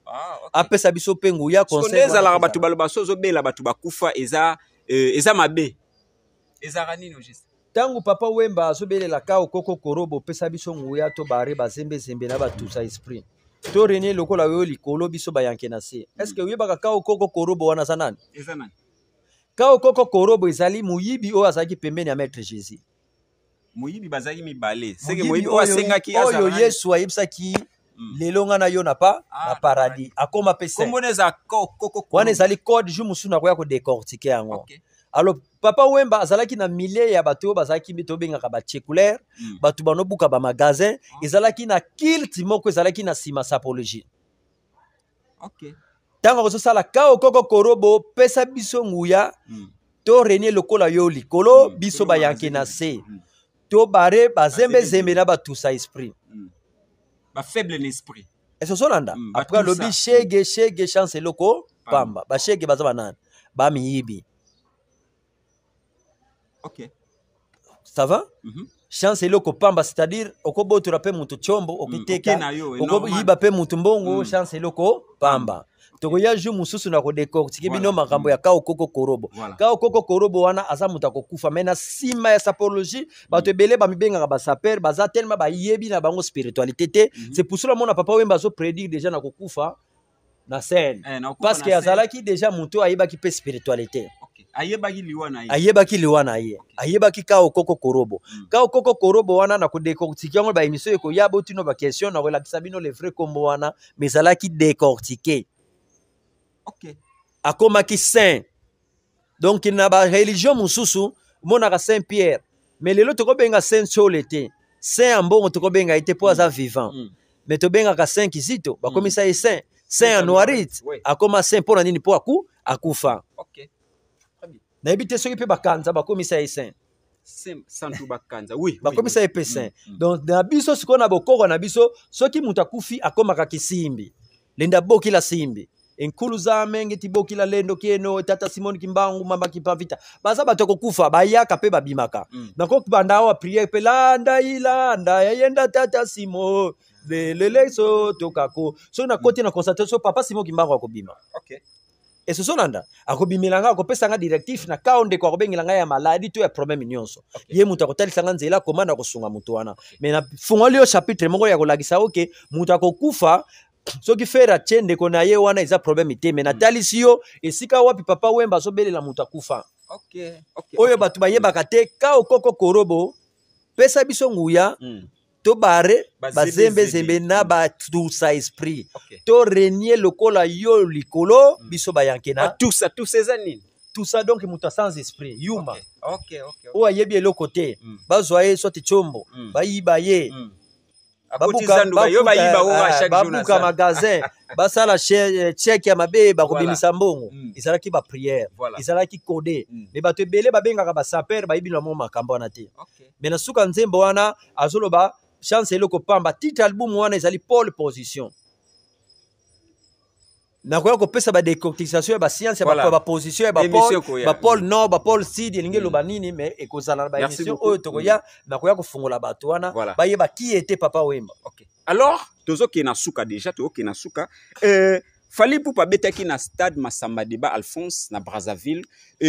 apesa biso pe nguya
conseil ezalaka batu baloba sozo bela batu bakufa eza mabe ezaka nini juste
tangu papa Wemba azobelela ka okoko korobo pesa biso nguya to bare bazembe zembe na batusa esprit to renie lokola yo likolo biso bayanke na se est-ce que yebaka ka okoko korobo wana sanani
eza nani
ka okoko korobo ezali muyibi oyo azaki pembeni ya maître Jésus
moyibi bazaki mibale seke moyibi oyo asengaki
oyo Yesu ayebisaki lelo nga na yo na pa na paradis akoma pesa
komboneza koko
wana ezali code ju musu na koya ko décortiquer yango alors papa Wemba azalaki na milliers ya bato bazalaki mito bengaka ba tchekulaire bato banobuka ba magasin ezalaki na culte moko ezalaki na sima sapologie tango kozosala ka okoko korobo pesa biso nguya to renie lokola yo likolo biso bayanke na se to bare bazembe zembe na batusa esprit
ba faible n'esprit
eso solanda après lobi shege chance loko pamba ba shege baza banana ba miyibi ça va chance loko pamba c'est-à-dire okobotura pe mutu chombo okiteka okoyiba pe mutu mbongo chance loko pamba tokoya ju mususu na ko décortiquer bino makambo ya ka okoko korobo ka okoko korobo wana aza mutu akokufa mais na sima ya sapologie bato ebele bamibengaka basaper baza tellement bayebi na bango spiritualité te c'est pour cela mona papa Wemba azo prédire déjà na kokufa na scène parce que azalaki déjà mutu ayebaki pe spiritualité ayebaki liwa na ye ayebaki ka okoko korobo ka okoko korobo wana na ko décortiquer yango ba émission eko ya botino ba question na relakisa bino le vrai kombo wana mais azalaki décortiquer akomaki saint donc na ba religion mususu monaka Saint Pierre mais lelo tokobenga Saint Chole te saint ambongo tokobenga ite po aza vivant mais tobengaka Saint Kizito bakomisa ye saint Anuarite akoma saint pona nini po akufa na ebite soki pe bakanza bakomisa ye saint
santu bakanza oui
bakomisa ye pe saint donc na biso siko na bokoko na biso soki mutu akufi akomaka kisimbi lenda bokila simbi enkulu za menge tibokila lendo kieno tata Simon Kimbangu mama Kipavita baza bato kokufa bayaka pe babimaka nako banda wa prière pe landa ilanda yenda tata Simon leleso tokako so na côté na constatation papa Simon Kimbangu akobima et ce sonanda akobimilanga akopesanga directif na kaonde kwa kobengelanga ya maladie to ya problème nyonso ye mutu akotalisanga nzela komanda kosunga mutu wana mais na fungoli yo chapitre moko ya kolagisa oke mutu akokufa soki fera chende kona ye wana eza problème te mais na talisi yo esika wapi papa Wemba azobelela mutu akufa oyo bato bayebaka te ka okoko korobo pesa biso nguya to bare bazembe zembe na batusa esprit to renier lokola yo likolo biso bayanke na
tout ça nini
tout ça donc mutu sans esprit yuma o ayebi eloko te bazwa ye soit chombo bayiba ye babuka magasin basala chèque ya mabe bakobimisa mbongo ezalaki ba prière ezalaki codé mais bato ebele babengaka basaper bayibi na mo makambo wana te mais na suka nzembo wana azoloba chance eloko pamba titre album wana ezali pole position nakoya kopesa badécortication ya bascience ya baposition ya bapole nord bapole sud elingi eloba nini mais ekozala na baémission oyo tokoya nakoya kofungola bato wana bayeba ki ete papa Wemba
alors tozokende na suka déjà tozokende na suka Fally Ipupa abetaki na stade Masamba Deba Alphonse na Brazzaville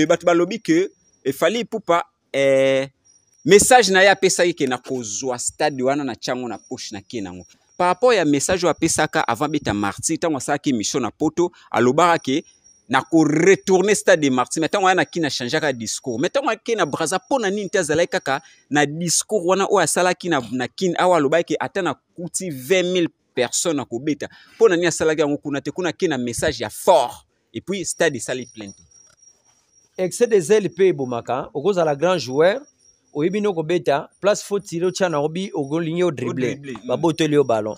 bato balobi ke Fally Ipupa message na ye apesaki ke na kozwa stade wana na tiango na poche na kie nango par rapport ya message apesaka avant beta martyr tango asalaki mission na poto alobaka ke na ko retourner stade de martyr mais tango wana ki na changeaka discours mais tango ke na Brazza pona nini te azalaki kaka na discours wana oyo asalaki na kini awa alobaki ata na kuti 20 000 personnes na kobeta pona nini asalaki yango kuna te kuna ke na message ya fort et puis stade esali plainte
excès des ailes pe ebomaka okozala grand joueur oyebi no kobeta place faut tirer tia na obi ogolingi o dribbler baboteli o ballon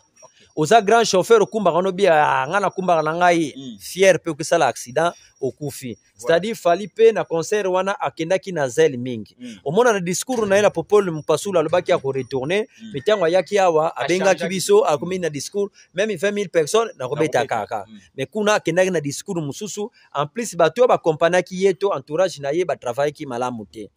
oza grand chauffeur okumbaka no bia nga na kumbaka na ngai fier pe okosala accident okufi c'est-à-dire fali pe na concert wana akendaki na zel mingi omona na discours na ye na popole mpasula alobaki ya koretourne me ntango ayaki awa abengaki biso akomi na discours même 20 000 personnes nakobeta kaka me kuna akendaki na discours mosusu en plus bato oyo bakompanaki ye to entourage na ye batravaillaki malamu te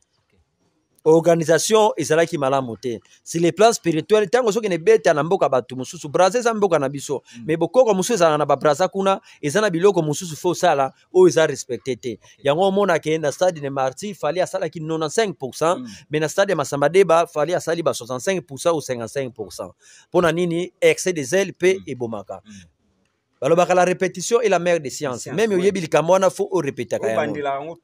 organisation ezalaki malamu te sur le plan spirituel ntango soki nebeta na mboka bato mosusu braza eza mboka na biso me bokoko mosusu ezalaka na babraza kuna eza na biloko mosusu fo osala oyo eza respecte te yango omonake na stade de martyr fali asalaki 95% me na stade ya masamba deba fali asali ba 65% ou 55% mpona nini excès de zèle mpe ebomaka balobaka la répétition est la mère des sciences même oyebi likambo wana fo orepetaka yango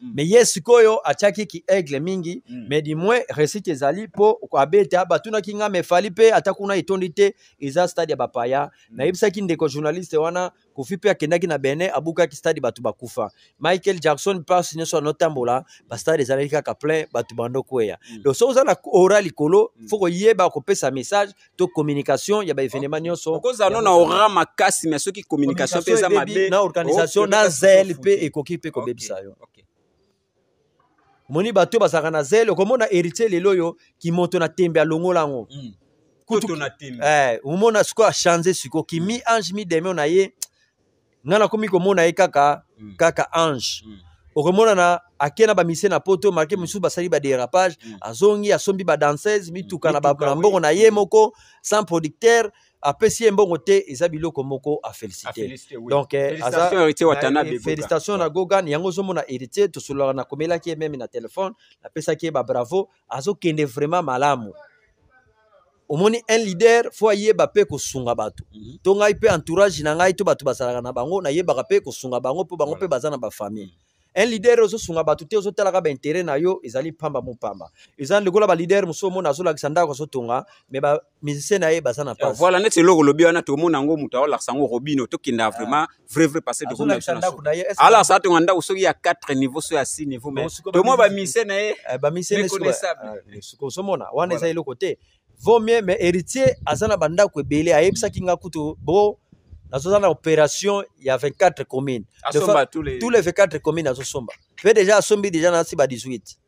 mais ye sikoyo atiaki ki aigle mingi mais du moins récite ezali mpo abeta batunaki nga me fali mpe ata kuna etondi te eza stade ya bapaya nayebisaki ndeko journaliste wana kofi mpe akendaki na bene abukaki stade bato bakufa Michael Jackson mpasi nyonso anotambola bastade ezalaki kaka plein bato bando kweya donc so oza na ora likolo fo koyeba kopesa message to communication ya baévénement nyonso
okozala na ora makasi mais soki communication pe eza mabe
na organisation na zel pe ekoki mpe kobebisa yo moni bato bazalaka na zel okomona héritier lelo oyo kimoto na tembe alongola yango omona sikoyo achange sikoyo kimi ange mideme na ye nga nakomi komona ye kaka ange okomona na ake na bamisie na poto marke mosusu basali badérapage azongi asombi badanseuse mituka na mbongo na ye moko sans producteur apesi ye mbongo te eza biloko moko afélicité donc félicitation na Gogan yango ozomona héritier tosololaka na komelaki ye meme na telefone napesaki ye babravo azokende vraiment malamu omoni un leader fo ayeba mpe kosunga bato to ngai mpe entourage na ngai to bato basalaka na bango nayebaka mpe kosunga bango mpo bango mpe baza na bafamille un leader ozosunga bato te ozotalaka baintere na yo ezali pamba mopamba eza lokola balider mosusu omona azolakisa ndako azotonga me bamusicien na ye baza na pasi
voilà neti eloko olobi wana tomona yango moto aolakisa yango robino tokenda vraiment vrai passé alakisa atonga ndako soki ya 4 niveau so ya 6 niveau mais tomwa bamusicien na ye
osomona wana eza eloko te vaut mieux mais héritier aza na bandako ebele ayebisaki nga kutu bo nazoza na opération ya 24 communes tous les 24 communes azosomba pe déjà asombi déjà na si ba 18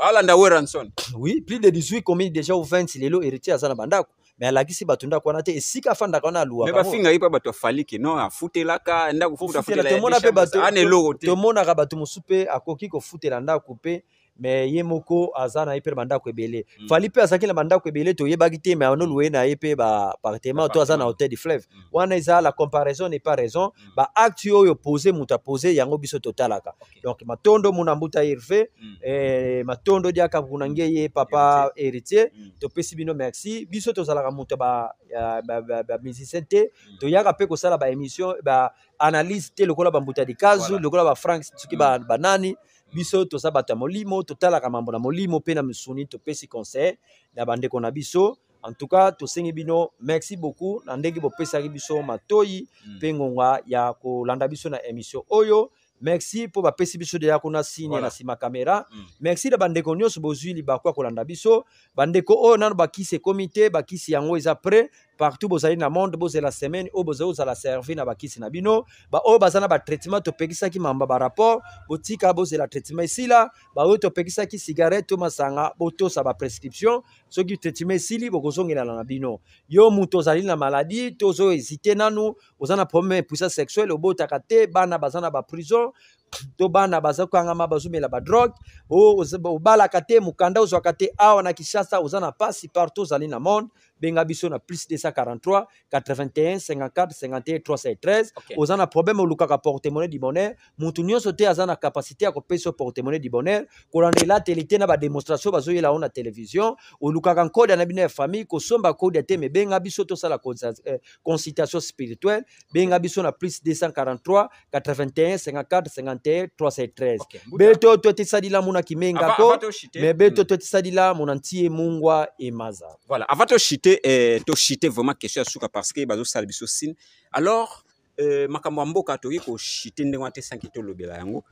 alanda weranson
oui plus de 18 communes déjà ou 20 lelo héritier aza na bandako mais alakisi bato ndako wana te esika afandaka wana aluwaka
me bafinga ye mpe bato afaliki no afutelaka ndako futela
tomona mpe bato tomonaka bato mosusu mpe akoki kofutela ndako mpe mais ye moko aza na ye mpe na bandako ebele fali mpe azalaki na bandako ebele toyebaki te mais anoluwe na ye mpe baappartement to aza na hotel du fleuve wana eza la comparaison n'est pas raison baacte oyo pose moto apose yango biso totalaka donc matondo muna mbuta herve matondo diaka kunange ye papa héritier topesi bino merci biso tozalaka moto bamusicien te toyaka mpe kosala baémission baanalyse te lokola bambuta dikazu lokola bafrank soki banani biso toza bato ya molimo totalaka mambo na molimo mpe na misuni topesi conseil na bandeko na biso en tout cas tosengi bino merci beaucoup na ndenge bopesaki biso matoyi mpe ngonga ya kolanda biso na émission oyo merci mpo bapesi biso deja kuna signe na nsima kamera merci na bandeko nyonso bozwi libakwa kolanda biso bandeko oyo nano bakisi ekomi te bakisi yango eza prêt partout bozali na monde bozela semaine oyo bozali ozala servi na bakisi na bino baoyo baza na batraitement topekisaki mamba barapport botika bozela traitement esila baoyo topekisaki cigarette to masanga botosa baprescription soki traitement esili bokozongelana na bino yo moto ozali na maladie tozo hésite nanu oza na problème ya puissance sexuelle obotaka te bana baza na baprison to bana baza kangama bazomela badrogue obalaka te mokanda ozwaka te awa na Kinshasa oza na pasi partout ozali na monde benga biso na plus 243 81 54 51 313 oza na problème olukaka porte-monnaie du bonheur mutu nyonso te aza na capacité ya kopesa porte-monnaie du bonheur kolandela tele te na bademonstration bazoyela o na télévision olukaka nkode na bino ya famille kosomba kode te me benga biso tosala consultation spirituelle benga biso na plus 243 81 54 51 313 beto totisadila muna kimengako me beto totisadila muna ntie mungwa emaza
voilà avant to chiter vraiment question ya suka parce que bazosala biso signe alors makambo ya mboka toki kochite ndenge wana te sanki tolobela yango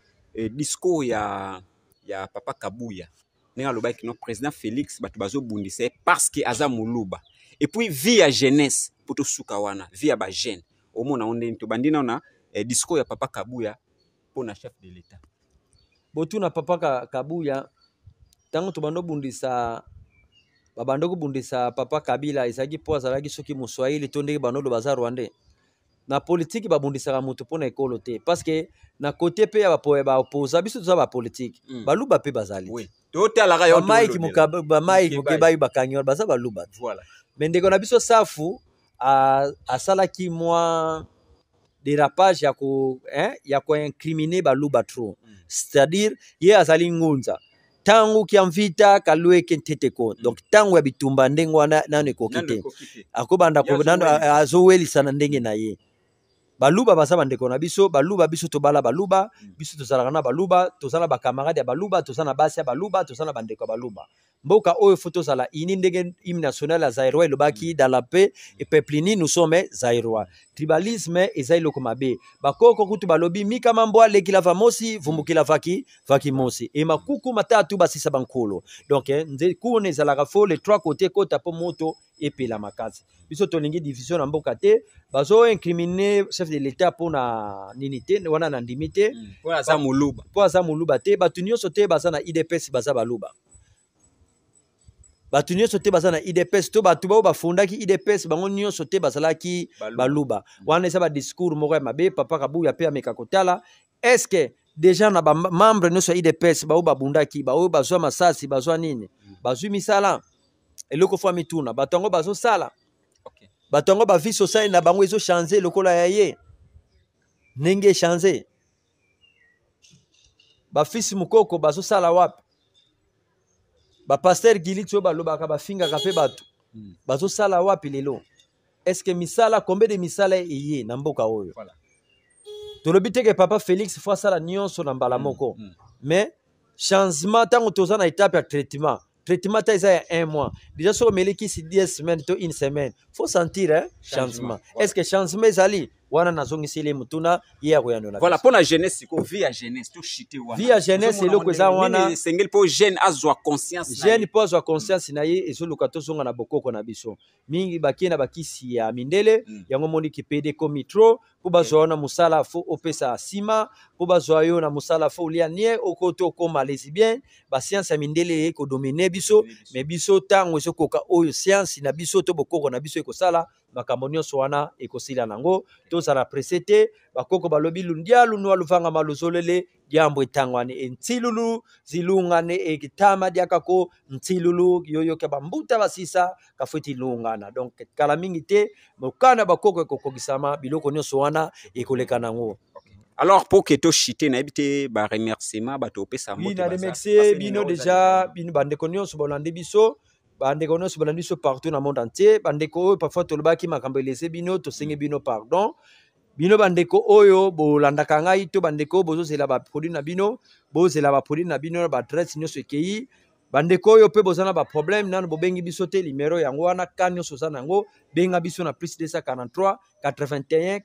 discours ya papa Kabuya ndenge alobaki no président Félix bato bazobundisa parce que aza moluba et puis vie ya jeunesse poto suka wana via ba jeune omona onde to bandina na discours ya papa Kabuya pona chef de l'état
botu na papa Kabuya tango to bando bundisa babando ko bundisa papa Kabila ezaki po azalaki soki Moswahili to ndenge bando baza Rwandais na politique babundisaka mutu pona ekolo te parce que na côté pe ya ba opposa biso to ba politique baluba pe bazali
oui to talaka yo
Mike Mukabe ba Mike Mukebai bakanyo baza baluba
voilà
mais ndeko na biso safu asalaki moi dérapage ya ko incriminer baluba trop c'est-à-dire ye azali ngunza tangu kiamvita kalweke nteteko donc tangu ya bitumba ndengo wana nano ekokite akobanda ko nano azowelisa na ndenge na ye baluba basa bandeko na biso baluba biso to bala baluba biso to zalaka na baluba to zala ba camarade ya baluba to zala basi ya baluba to zala bandeko baluba mboka oyo photo zala ini ndenge hymne national ya Zaïrois lobaki dans la paix et peuple uni nous sommes Zaïrois tribalisme ezai loko mabe bakoko kutu balobi mika mambo lekila vamosi vumbukila vaki mosi et makuku matatu basisa bankolo donc nze kune zalaka fo les trois côtés kota po moto epela makasi biso tolingi division na mboka te bazo incriminer chef de l'état pona ninité wana na ndimité
po aza muluba
te batu nyonso te baza na IDPS baza baluba batu nyonso te baza na IDPS to batu bao bafundaki IDPS bango nyonso te bazalaki baluba wana eza ba discours moko ya mabe papa Kabuya pe ameka kotala est-ce que déjà na ba membre nyonso ya IDPS bao babundaki bao bazwa masasi bazwa nini bazwi misala eloko fwa mituna bato yango bazo sala bato yango ba vie sociale na bango ezo changer lokola ya ye ndenge changer ba fils mukoko bazo sala wapi ba pasteur Gilitso balobaka bafingaka pe bato bazo sala wapi lelo est-ce que misala combien de misala eye na mboka oyo voilà tolobi te que papa Félix fois sala nyonso na mbala moko mais changement tango toza na étape ya traitement taisa ya 1 mois déjà so meleki si 10 semaines to une semaine faut sentir changement voilà. Est-ce que changement ezali wana nazongiseli mutuna ye akoyano na
voilà pona jeunesse ko via jeunesse to chité wana
via jeunesse eloko eza wana
sengeli po jeune azwa conscience
jeune po azwa conscience na ye ezoluka tozonga na bokoko na biso mingi bakie na bakisi ya mindele yango moni kipede ko mitro po bazwa na musala fo opesa sima po bazwa yo na musala fo lia nie okoto ko malezi bien ba science ya mindele ko dominer biso mais biso tango ezokoka oyo science na biso to bokoko na biso ekosala makambo nyonso wana ekosila nango tozala presete bakoko balobi lundialu no aluvanga maluzolele jambo etangwane entilulu zilungane ekitama diakako ntilulu yoyo ke bambuta basisa kafeti lungana donc kala mingi te mokana bakoko ekokokisama biloko nyonso wana ekoleka nango.
Alors pour que to chité na ebité ba remerciement ba to pesa
moto ba remercier bino déjà bino bandeko nyonso bolande biso bandeko nyonso bolande biso partout na monde entier bandeko parfois tolobaki makambo elese bino to senge bino pardon bino bandeko oyo bolandaka ngai to bandeko bozozela ba produit na bino bozela ba produit na bino ba adresse nyonso ekei bandeko oyo pe bozana ba problème nano bobengi biso te numéro yango wana kan nyonso za nango benga biso na plus 243 81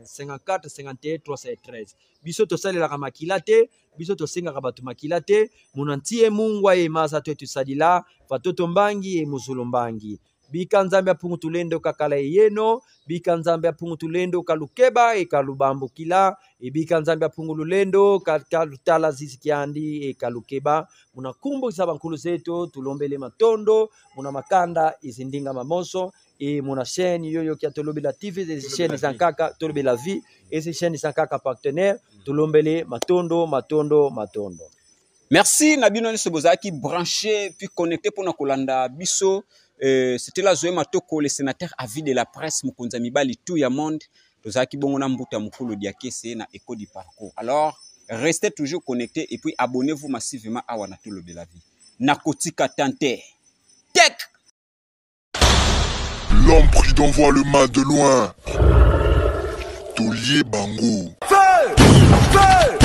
54 51 313 biso tosalelaka makila te biso tosengaka bato makila te monantie mungwa ye masa to etusalila fatoto mbangi e muzulu mbangi bika nzambe apungu tulendo kakala yeno bika nzambe apungu tulendo kalukeba e kalubambu kila e bika nzambe apungu lulendo kalutala zizikiandi e kalukeba muna kumbu kisaba nkulu zetu tulombele matondo muna makanda izindinga mamoso et muna chaîne yoyo kia tolobi la TV des chaînes sankaka tolobi la vie et ces chaînes sankaka partenaire tulombele matondo.
Merci Nabino Sobozaki branché puis connecté pour na kolanda biso. C'était la Zoé Matoko, le sénateur à vie de la presse, Mukunza Mibali, tout ya monde. Tozaki Bongona Mbuta Mukulu Diakese na Éco du Parcours. Alors, restez toujours connectés et puis abonnez-vous massivement à Wanatou le Belavi. Nakotika Tante. Tek!
L'homme prudent voit le mal de loin. Tolier Bango.
Feu! Feu!